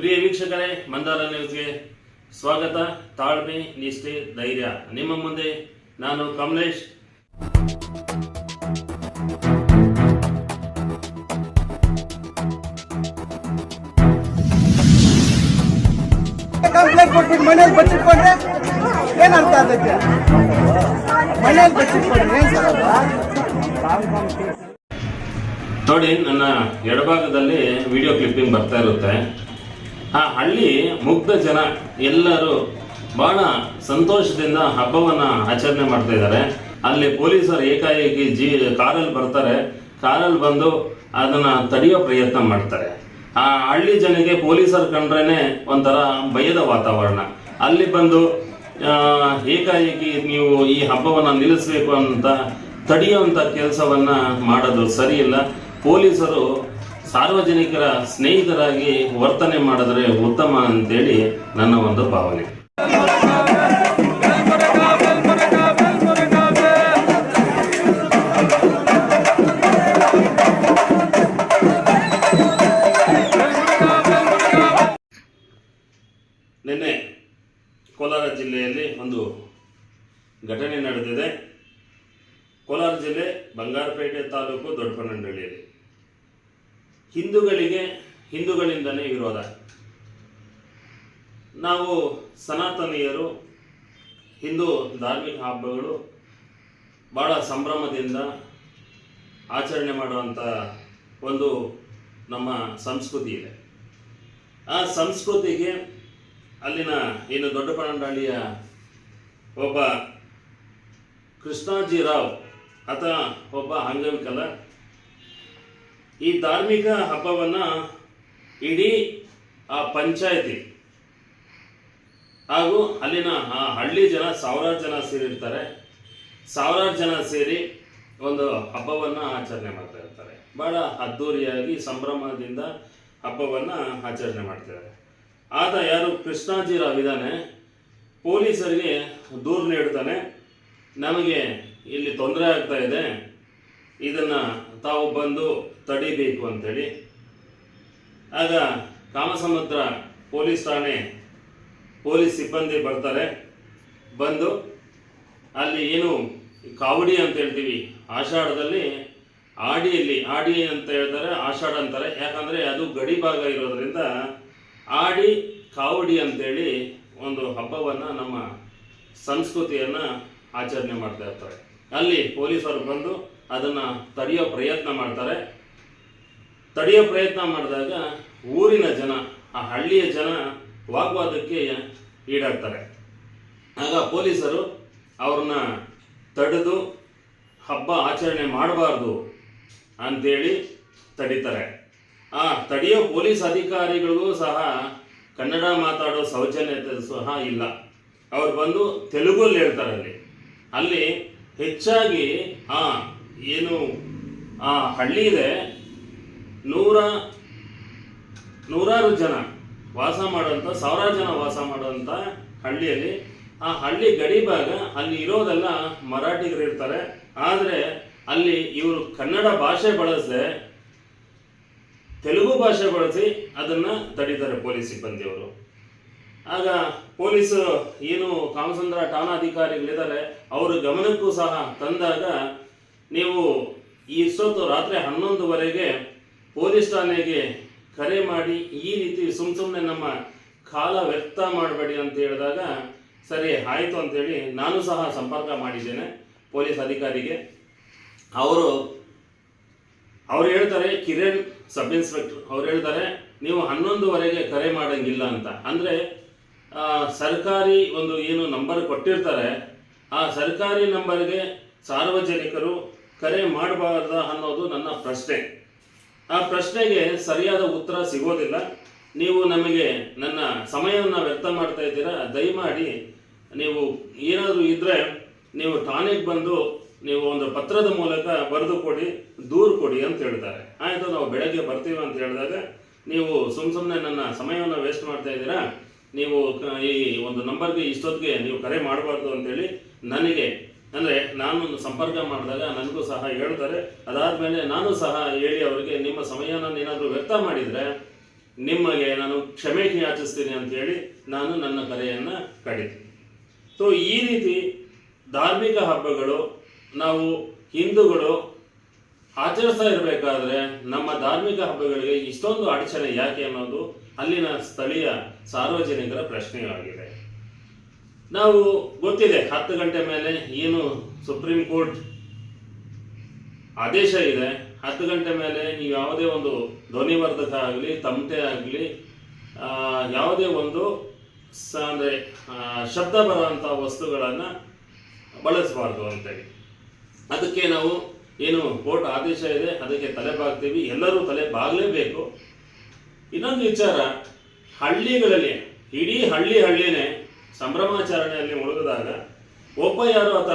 ಪ್ರಿಯ ವೀಕ್ಷಕರೇ, ಮಂದಾರ ನ್ಯೂಸ್ಗೆ ಸ್ವಾಗತ. ತಾಳ್ಮೆ, ನಿಷ್ಠೆ, ಧೈರ್ಯ. ನಿಮ್ಮ ಮುಂದೆ ನಾನು ಕಮಲೇಶ್. ಕಂಪ್ಲೇಂಟ್ ಕೊಟ್ಬಿಟ್ಟು ಮನೇಲಿ ಬಚ್ಚಿಟ್ಕೊಂಡ್ರೆ ಏನ್ ಅರ್ಥ ಅದಕ್ಕೆ? ಮನೇಲಿ ಬಚ್ಚಿಟ್ಕೊಂಡ್ರೆ ಏನ್ ನೋಡಿ, ನನ್ನ ಎಡಭಾಗದಲ್ಲಿ ವಿಡಿಯೋ ಕ್ಲಿಪ್ಪಿಂಗ್ ಬರ್ತಾ ಇರುತ್ತೆ. ಆ ಹಳ್ಳಿ ಮುಗ್ಧ ಜನ ಎಲ್ಲರೂ ಬಹಳ ಸಂತೋಷದಿಂದ ಹಬ್ಬವನ್ನ ಆಚರಣೆ ಮಾಡ್ತಾ ಇದ್ದಾರೆ. ಅಲ್ಲಿ ಪೊಲೀಸರು ಏಕಾಏಕಿ ಕಾರಲ್ಲಿ ಬರ್ತಾರೆ. ಕಾರಲ್ಲಿ ಬಂದು ಅದನ್ನ ತಡೆಯೋ ಪ್ರಯತ್ನ ಮಾಡ್ತಾರೆ. ಆ ಹಳ್ಳಿ ಜನಕ್ಕೆ ಪೊಲೀಸರು ಕಂಡ್ರೇನೆ ಒಂಥರ ಭಯದ ವಾತಾವರಣ. ಅಲ್ಲಿ ಬಂದು ಏಕಾಏಕಿ ನೀವು ಈ ಹಬ್ಬವನ್ನ ನಿಲ್ಲಿಸಬೇಕು ಅಂತ ತಡೆಯುವಂತ ಕೆಲಸವನ್ನ ಮಾಡೋದು ಸರಿ ಇಲ್ಲ. ಪೊಲೀಸರು ಸಾರ್ವಜನಿಕರ ಸ್ನೇಹಿತರಾಗಿ ವರ್ತನೆ ಮಾಡಿದ್ರೆ ಉತ್ತಮ ಅಂತೇಳಿ ನನ್ನ ಒಂದು ಭಾವನೆ. ನಿನ್ನೆ ಕೋಲಾರ ಜಿಲ್ಲೆಯಲ್ಲಿ ಒಂದು ಘಟನೆ ನಡೆದಿದೆ. ಕೋಲಾರ ಜಿಲ್ಲೆ ಬಂಗಾರಪೇಟೆ ತಾಲೂಕು ದೊಡ್ಡಪನಹಳ್ಳಿಯಲ್ಲಿ ಹಿಂದೂಗಳಿಂದನೇ ವಿರೋಧ. ನಾವು ಸನಾತನೀಯರು ಹಿಂದೂ ಧಾರ್ಮಿಕ ಹಬ್ಬಗಳು ಬಹಳ ಸಂಭ್ರಮದಿಂದ ಆಚರಣೆ ಮಾಡುವಂಥ ಒಂದು ನಮ್ಮ ಸಂಸ್ಕೃತಿ ಇದೆ. ಆ ಸಂಸ್ಕೃತಿಗೆ ಅಲ್ಲಿನ ಏನು ದೊಡ್ಡಪನಹಳ್ಳಿಯ ಒಬ್ಬ ಕೃಷ್ಣಾಜಿರಾವ್ ಅಥವಾ ಒಬ್ಬ ಅಂಗವಿಕಲ ಈ ಧಾರ್ಮಿಕ ಹಬ್ಬವನ್ನ ಇಡೀ ಆ ಪಂಚಾಯತಿ ಹಾಗೂ ಅಲ್ಲಿನ ಆ ಹಳ್ಳಿ ಜನ ಸಾವಿರಾರು ಜನ ಸೇರಿರ್ತಾರೆ. ಸಾವಿರಾರು ಜನ ಸೇರಿ ಒಂದು ಹಬ್ಬವನ್ನ ಆಚರಣೆ ಮಾಡ್ತಾ ಇರ್ತಾರೆ. ಬಹಳ ಅದ್ದೂರಿಯಾಗಿ ಸಂಭ್ರಮದಿಂದ ಹಬ್ಬವನ್ನ ಆಚರಣೆ ಮಾಡ್ತಿದ್ದಾರೆ. ಆತ ಯಾರು ಕೃಷ್ಣಾಜಿರಾವ್ ಇದ್ದಾನೆ, ಪೊಲೀಸರಿಗೆ ದೂರು ನೀಡ್ತಾನೆ, ನಮಗೆ ಇಲ್ಲಿ ತೊಂದರೆ ಆಗ್ತಾ ಇದೆ, ಇದನ್ನ ತಾವು ಬಂದು ತಡಿಬೇಕು ಅಂತೇಳಿ. ಆಗ ಕಾಮಸಮುದ್ರ ಪೊಲೀಸ್ ಠಾಣೆ ಪೊಲೀಸ್ ಸಿಬ್ಬಂದಿ ಬರ್ತಾರೆ. ಬಂದು ಅಲ್ಲಿ ಏನು ಕಾವಡಿ ಅಂತ ಹೇಳ್ತೀವಿ, ಆಷಾಢದಲ್ಲಿ ಆಡಿ ಅಂತ ಹೇಳ್ತಾರೆ, ಆಷಾಢ ಅಂತಾರೆ. ಯಾಕಂದರೆ ಅದು ಗಡಿ ಭಾಗ ಇರೋದ್ರಿಂದ ಆಡಿ ಕಾವಡಿ ಅಂತೇಳಿ ಒಂದು ಹಬ್ಬವನ್ನು ನಮ್ಮ ಸಂಸ್ಕೃತಿಯನ್ನು ಆಚರಣೆ ಮಾಡ್ತಾ ಇರ್ತಾರೆ. ಅಲ್ಲಿ ಪೊಲೀಸರು ಬಂದು ಅದನ್ನು ತಡೆಯೋ ಪ್ರಯತ್ನ ಮಾಡ್ತಾರೆ. ತಡೆಯೋ ಪ್ರಯತ್ನ ಮಾಡಿದಾಗ ಊರಿನ ಜನ, ಆ ಹಳ್ಳಿಯ ಜನ ವಾಗ್ವಾದಕ್ಕೆ ಈಡಾಗ್ತಾರೆ. ಆಗ ಪೊಲೀಸರು ಅವ್ರನ್ನ ತಡೆದು ಹಬ್ಬ ಆಚರಣೆ ಮಾಡಬಾರ್ದು ಅಂತೇಳಿ ತಡೀತಾರೆ. ಆ ತಡೆಯೋ ಪೊಲೀಸ್ ಅಧಿಕಾರಿಗಳಿಗೂ ಸಹ ಕನ್ನಡ ಮಾತಾಡೋ ಸೌಜನ್ಯತೆ ಸಹ ಇಲ್ಲ. ಅವ್ರು ಬಂದು ತೆಲುಗಲ್ಲಿ ಹೇಳ್ತಾರೆ. ಅಲ್ಲಿ ಹೆಚ್ಚಾಗಿ ಏನು ಆ ಹಳ್ಳಿ ಇದೆ, ನೂರಾರು ಜನ ವಾಸ ಮಾಡುವಂಥ, ಸಾವಿರಾರು ಜನ ವಾಸ ಮಾಡುವಂಥ ಹಳ್ಳಿಯಲ್ಲಿ, ಆ ಹಳ್ಳಿ ಗಡಿ ಭಾಗ ಅಲ್ಲಿ ಇರೋದೆಲ್ಲ ಮರಾಠಿಗರು ಇರ್ತಾರೆ. ಆದರೆ ಅಲ್ಲಿ ಇವರು ಕನ್ನಡ ಭಾಷೆ ಬಳಸದೆ ತೆಲುಗು ಭಾಷೆ ಬಳಸಿ ಅದನ್ನು ತಡೀತಾರೆ ಪೊಲೀಸ್ ಸಿಬ್ಬಂದಿಯವರು. ಆಗ ಪೊಲೀಸು ಏನು ಕಾಮಸಂದ್ರ ಠಾಣಾ ಅಧಿಕಾರಿಗಳಿದ್ದಾರೆ ಅವರ ಗಮನಕ್ಕೂ ಸಹ ತಂದಾಗ, ನೀವು ಇಷ್ಟೊತ್ತು ರಾತ್ರಿ 11:00ವರೆಗೆ ಪೊಲೀಸ್ ಠಾಣೆಗೆ ಕರೆ ಮಾಡಿ ಈ ರೀತಿ ಸುಮ್ಮನೆ ನಮ್ಮ ಕಾಲ ವ್ಯರ್ಥ ಮಾಡಬೇಡಿ ಅಂತ ಹೇಳಿದಾಗ, ಸರಿ ಆಯಿತು ಅಂತೇಳಿ ನಾನು ಸಹ ಸಂಪರ್ಕ ಮಾಡಿದ್ದೇನೆ ಪೊಲೀಸ್ ಅಧಿಕಾರಿಗೆ. ಅವರು ಹೇಳ್ತಾರೆ, ಕಿರಣ್ ಸಬ್ ಇನ್ಸ್ಪೆಕ್ಟರ್ ಅವ್ರು ಹೇಳ್ತಾರೆ, ನೀವು 11:00ವರೆಗೆ ಕರೆ ಮಾಡೋಂಗಿಲ್ಲ ಅಂತ. ಅಂದರೆ ಸರ್ಕಾರಿ ಒಂದು ಏನು ನಂಬರ್ ಕೊಟ್ಟಿರ್ತಾರೆ, ಆ ಸರ್ಕಾರಿ ನಂಬರ್ಗೆ ಸಾರ್ವಜನಿಕರು ಕರೆ ಮಾಡಬಾರ್ದ ಅನ್ನೋದು ನನ್ನ ಪ್ರಶ್ನೆ. ಆ ಪ್ರಶ್ನೆಗೆ ಸರಿಯಾದ ಉತ್ತರ ಸಿಗೋದಿಲ್ಲ. ನೀವು ನಮಗೆ ನನ್ನ ಸಮಯವನ್ನು ವ್ಯರ್ಥ ಮಾಡ್ತಾ ಇದ್ದೀರಾ, ದಯಮಾಡಿ ನೀವು ಏನಾದರೂ ಇದ್ದರೆ ನೀವು ಠಾಣೆಗೆ ಬಂದು ನೀವು ಒಂದು ಪತ್ರದ ಮೂಲಕ ಬರೆದು ಕೊಡಿ, ದೂರು ಕೊಡಿ ಅಂತ ಹೇಳ್ತಾರೆ. ಆಯಿತು, ನಾವು ಬೆಳಗ್ಗೆ ಬರ್ತೀವಿ ಅಂತ ಹೇಳಿದಾಗ, ನೀವು ಸುಮ್ಮನೆ ನನ್ನ ಸಮಯವನ್ನು ವೇಸ್ಟ್ ಮಾಡ್ತಾ ಇದ್ದೀರಾ, ನೀವು ಈ ಒಂದು ನಂಬರ್ಗೆ ಇಷ್ಟೊತ್ತಿಗೆ ನೀವು ಕರೆ ಮಾಡಬಾರ್ದು ಅಂತೇಳಿ ನನಗೆ, ಅಂದರೆ ನಾನು ಸಂಪರ್ಕ ಮಾಡಿದಾಗ ನನಗೂ ಸಹ ಹೇಳ್ತಾರೆ. ಅದಾದಮೇಲೆ ನಾನು ಸಹ ಹೇಳಿ ಅವರಿಗೆ, ನಿಮ್ಮ ಸಮಯನ ಏನಾದರೂ ವ್ಯರ್ಥ ಮಾಡಿದರೆ ನಿಮಗೆ ನಾನು ಕ್ಷಮೆ ಯಾಚಿಸ್ತೀನಿ ಅಂತೇಳಿ ನಾನು ನನ್ನ ಕರೆಯನ್ನು ಕಡಿತೀನಿ. ಸೊ ಈ ರೀತಿ ಧಾರ್ಮಿಕ ಹಬ್ಬಗಳು ನಾವು ಹಿಂದೂಗಳು ಆಚರಿಸ್ತಾ ಇರಬೇಕಾದ್ರೆ ನಮ್ಮ ಧಾರ್ಮಿಕ ಹಬ್ಬಗಳಿಗೆ ಇಷ್ಟೊಂದು ಅಡಚಣೆ ಯಾಕೆ ಅನ್ನೋದು ಅಲ್ಲಿನ ಸ್ಥಳೀಯ ಸಾರ್ವಜನಿಕರ ಪ್ರಶ್ನೆಯಾಗಿದೆ. ನಾವು ಗೊತ್ತಿದೆ 10 ಗಂಟೆ ಮೇಲೆ ಏನು ಸುಪ್ರೀಂ ಕೋರ್ಟ್ ಆದೇಶ ಇದೆ, 10 ಗಂಟೆ ಮೇಲೆ ನೀವು ಯಾವುದೇ ಒಂದು ಧ್ವನಿವರ್ಧಕ ಆಗಲಿ ತಮಟೆ ಆಗಲಿ ಯಾವುದೇ ಒಂದು ಅಂದರೆ ಶಬ್ದ ಬರುವಂಥ ವಸ್ತುಗಳನ್ನು ಬಳಸಬಾರ್ದು ಅಂತೇಳಿ. ಅದಕ್ಕೆ ನಾವು ಏನು ಕೋರ್ಟ್ ಆದೇಶ ಇದೆ ಅದಕ್ಕೆ ತಲೆ ಬಾಗ್ತೀವಿ, ಎಲ್ಲರೂ ತಲೆ ಬಾಗಲೇಬೇಕು. ಇನ್ನೊಂದು ವಿಚಾರ, ಹಳ್ಳಿಗಳಲ್ಲಿ ಇಡೀ ಹಳ್ಳಿನೇ ಸಂಭ್ರಮಾಚರಣೆಯಲ್ಲಿ ಮುಳುಗಿದಾಗ ಒಬ್ಬ ಯಾರೋ ಆತ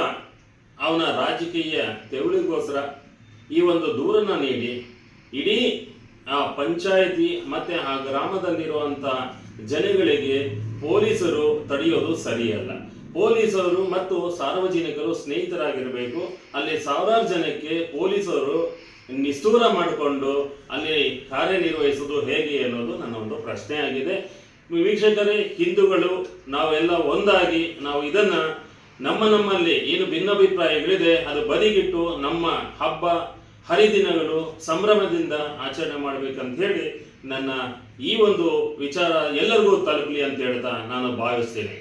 ಅವನ ರಾಜಕೀಯ ತೆವಳಿಗೋಸ್ಕರ ಈ ಒಂದು ದೂರನ್ನು ನೀಡಿ ಇಡೀ ಆ ಪಂಚಾಯಿತಿ ಮತ್ತು ಆ ಗ್ರಾಮದಲ್ಲಿರುವಂಥ ಜನಗಳಿಗೆ ಪೊಲೀಸರು ತಡೆಯೋದು ಸರಿಯಲ್ಲ. ಪೊಲೀಸರು ಮತ್ತು ಸಾರ್ವಜನಿಕರು ಸ್ನೇಹಿತರಾಗಿರಬೇಕು. ಅಲ್ಲಿ ಸಾವಿರಾರು ಜನಕ್ಕೆ ಪೊಲೀಸರು ನಿಷ್ಠೂರ ಮಾಡಿಕೊಂಡು ಅಲ್ಲಿ ಕಾರ್ಯನಿರ್ವಹಿಸುವುದು ಹೇಗೆ ಅನ್ನೋದು ನನ್ನ ಒಂದು ಪ್ರಶ್ನೆ ಆಗಿದೆ. ವೀಕ್ಷಕರೇ, ಹಿಂದೂಗಳು ನಾವೆಲ್ಲ ಒಂದಾಗಿ ನಾವು ಇದನ್ನು ನಮ್ಮಲ್ಲಿ ಏನು ಭಿನ್ನಾಭಿಪ್ರಾಯಗಳಿದೆ ಅದು ಬದಿಗಿಟ್ಟು ನಮ್ಮ ಹಬ್ಬ ಹರಿದಿನಗಳು ಸಂಭ್ರಮದಿಂದ ಆಚರಣೆ ಮಾಡಬೇಕಂತ ಹೇಳಿ ನನ್ನ ಈ ಒಂದು ವಿಚಾರ ಎಲ್ಲರಿಗೂ ತಲುಪಲಿ ಅಂತ ಹೇಳ್ತಾ ನಾನು ಭಾವಿಸ್ತೇನೆ.